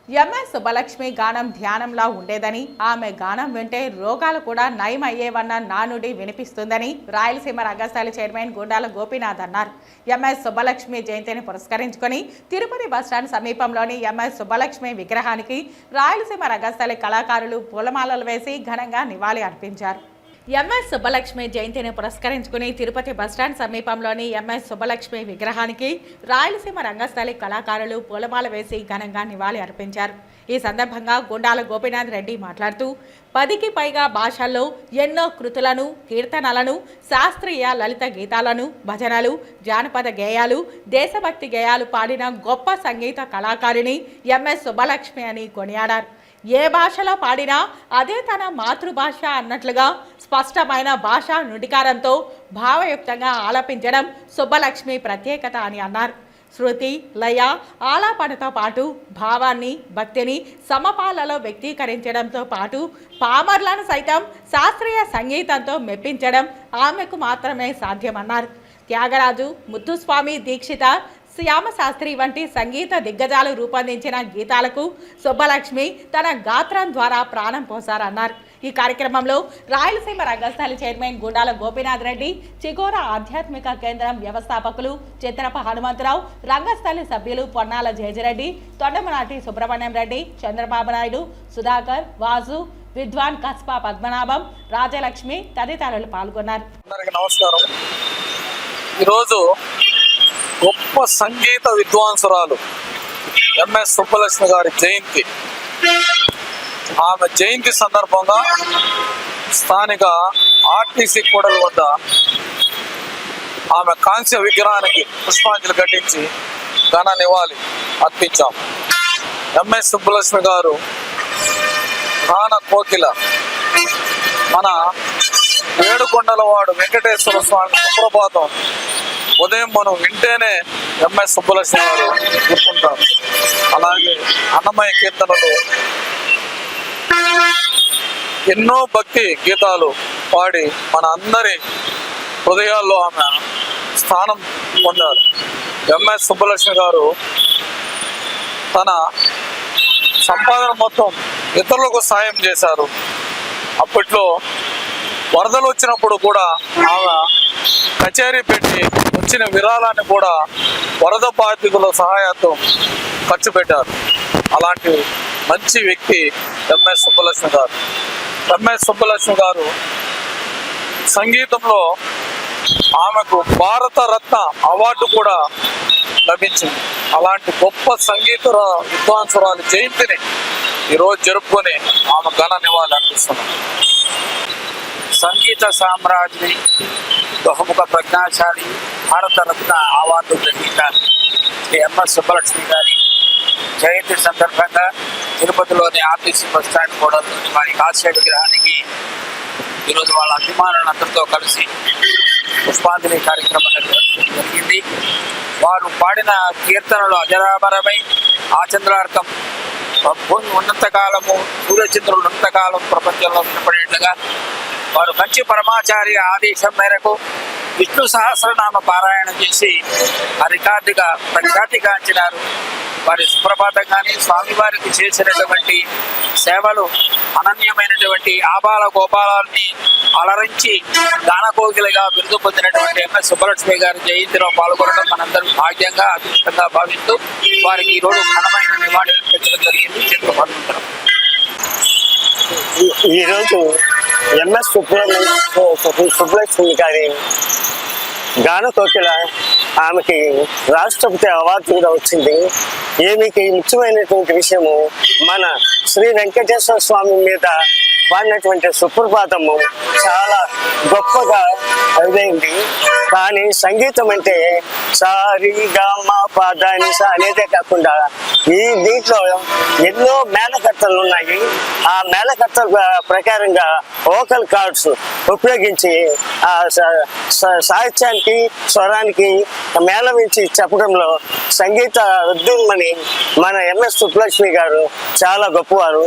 MS Subbalakshmi గానం ధ్యానంలా ఉండేదని, ఆమె గానం వింటే రోగాలు కూడా నయం అయ్యేవన్న నానుడి వినిపిస్తుందని రాయలసీమ రంగస్థలి చైర్మన్ గుండాల గోపీనాథ్ అన్నారు. ఎంఎస్ సుబ్బలక్ష్మి జయంతిని పురస్కరించుకొని తిరుపతి బస్టాండ్ సమీపంలోని ఎంఎస్ సుబ్బలక్ష్మి విగ్రహానికి రాయలసీమ రంగస్థలి కళాకారులు పూలమాలలు వేసి ఘనంగా నివాళి అర్పించారు. ఎంఎస్ సుబ్బలక్ష్మి జయంతిని పురస్కరించుకుని తిరుపతి బస్టాండ్ సమీపంలోని ఎంఎస్ సుబ్బలక్ష్మి విగ్రహానికి రాయలసీమ రంగస్థలి కళాకారులు పూలమాల వేసి ఘనంగా నివాళి అర్పించారు. ఈ సందర్భంగా గుండాల గోపీనాథ్ రెడ్డి మాట్లాడుతూ 10కి పైగా భాషల్లో ఎన్నో కృతులను, కీర్తనలను, శాస్త్రీయ లలిత గీతాలను, భజనలు, జానపద గేయాలు, దేశభక్తి గేయాలు పాడిన గొప్ప సంగీత కళాకారిణి ఎంఎస్ సుబ్బలక్ష్మి అని కొనియాడారు. ఏ భాషలో పాడినా అదే తన మాతృభాష అన్నట్లుగా స్పష్టమైన భాషా నుడికారంతో భావయుక్తంగా ఆలపించడం సుబ్బలక్ష్మి ప్రత్యేకత అని అన్నారు. శృతి, లయ, ఆలాపనతో పాటు భావాన్ని, భక్తిని సమపాలలో వ్యక్తీకరించడంతో పాటు పామర్లను సైతం శాస్త్రీయ సంగీతంతో మెప్పించడం ఆమెకు మాత్రమే సాధ్యమన్నారు. త్యాగరాజు, ముత్తుస్వామి దీక్షిత, శ్యామశాస్త్రి వంటి సంగీత దిగ్గజాలు రూపొందించిన గీతాలకు సుబ్బలక్ష్మి తన గాత్రం ద్వారా ప్రాణం పోశారన్నారు. ఈ కార్యక్రమంలో రాయలసీమ రంగస్థలి చైర్మన్ గుండాల గోపీనాథ్ రెడ్డి, చిగోర ఆధ్యాత్మిక కేంద్రం వ్యవస్థాపకులు చిత్రప హనుమంతరావు, రంగస్థలి సభ్యులు పొన్నాల జయజిరెడ్డి, తొండమనాటి సుబ్రహ్మణ్యం రెడ్డి, చంద్రబాబు నాయుడు, సుధాకర్, వాజు, విద్వాన్ కస్పా పద్మనాభం, రాజలక్ష్మి తదితరులు పాల్గొన్నారు. నమస్కారం. ఈరోజు గొప్ప సంగీత విద్వాంసురాలు ఎంఎస్ సుబ్బలక్ష్మి గారి జయంతి. ఆమె జయంతి సందర్భంగా స్థానిక ఆర్టీసీ కూడల వద్ద ఆమె కాంస్య విగ్రహానికి పుష్పాంజలి ఘటించి ఘన నివాళి అర్పించాం. ఎంఎస్ సుబ్బలక్ష్మి గారు గాన కోకిల, మన ఏడుకొండలవాడు వెంకటేశ్వర స్వామి సుప్రభాతం ఉదయం మనం వింటేనే ఎంఎస్ సుబ్బలక్ష్మి గారు గుర్తుంటారు. అలాగే అన్నమయ్య కీర్తనలు, ఎన్నో భక్తి గీతాలు పాడి మన అందరి హృదయాల్లో ఆమె స్థానం పొందారు. ఎంఎస్ సుబ్బలక్ష్మి గారు తన సంపాదన మొత్తం ఇతరులకు సాయం చేశారు. అప్పట్లో వరదలు వచ్చినప్పుడు కూడా ఆమె కచేరీ పెట్టి వచ్చిన విరాళాన్ని కూడా వరద బాధితుల సహాయంతో ఖర్చు పెట్టారు. అలాంటి మంచి వ్యక్తి ఎంఎస్ సుబ్బలక్ష్మి గారు. ఎంఎస్ సుబ్బలక్ష్మి గారు సంగీతంలో ఆమెకు భారత రత్న అవార్డు కూడా లభించింది. అలాంటి గొప్ప సంగీత విద్వాంసురాలి జయంతిని ఈరోజు జరుపుకొని ఆమె ఘన నివాళి అర్పిస్తున్నాం. సంగీత సామ్రాజ్ఞి, బహుముఖ ప్రజ్ఞాశాలి, భారతరత్న అవార్డు గ్రహీత ఎంఎస్ సుబ్బలక్ష్మి గారి జయంతి సందర్భంగా తిరుపతిలోని ఆర్టీసీ బస్టాండ్ కూడలోని వారి కాంస్య విగ్రహానికి ఈరోజు వాళ్ళ అభిమానులందరితో కలిసి పుష్పాంజలి కార్యక్రమం జరిగింది. వారు పాడిన కీర్తనలు అజరామరమై ఆచంద్రార్కం భూమి ఉన్నంతకాలము, సూర్యచంద్రులు ఉన్నంతకాలం ప్రపంచంలో వినపడేట్లుగా వారు కంచి పరమాచార్య ఆదేశం మేరకు విష్ణు సహస్రనామ పారాయణం చేసి ఆ రికార్డుగా ప్రఖ్యాతిగాంచినారు. వారి సుప్రభాతం కానీ స్వామివారికి చేసినటువంటి సేవలు అనన్యమైనటువంటి ఆబాల గోపాలాన్ని అలరించి గానకోకిలుగా బిరుదు పొందినటువంటి ఎంఎస్ సుబ్బలక్ష్మి గారి జయంతిలో పాల్గొనడం మనందరూ భాగ్యంగా, అదృష్టంగా భావిస్తూ వారికి ఈరోజు ఘనమైన నివాళి అర్పించడం జరిగింది. చిత్రపద్మంతరం ఈరోజు ఎంఎస్ సుబ్బలక్ష్మి గారి గాన కోకిల ఆమెకి రాష్ట్రపతి అవార్డు కూడా వచ్చింది. ఏమికి ముఖ్యమైనటువంటి విషయము, మన శ్రీ వెంకటేశ్వర స్వామి మీద పాడినటువంటి సుప్రభాతము చాలా గొప్పగా అయింది. కానీ సంగీతం అంటే సారి గమ పదని అనేదే కాకుండా ఈ దీంట్లో ఎన్నో మేళకర్తలు ఉన్నాయి. ఆ మేళకర్తల ప్రకారంగా వోకల్ కార్డ్స్ ఉపయోగించి ఆ సాహిత్యానికి, స్వరానికి మేళవించి చెప్పడంలో సంగీత విద్వాంసుని మన ఎంఎస్ సుబ్బలక్ష్మి గారు చాలా గొప్పవారు.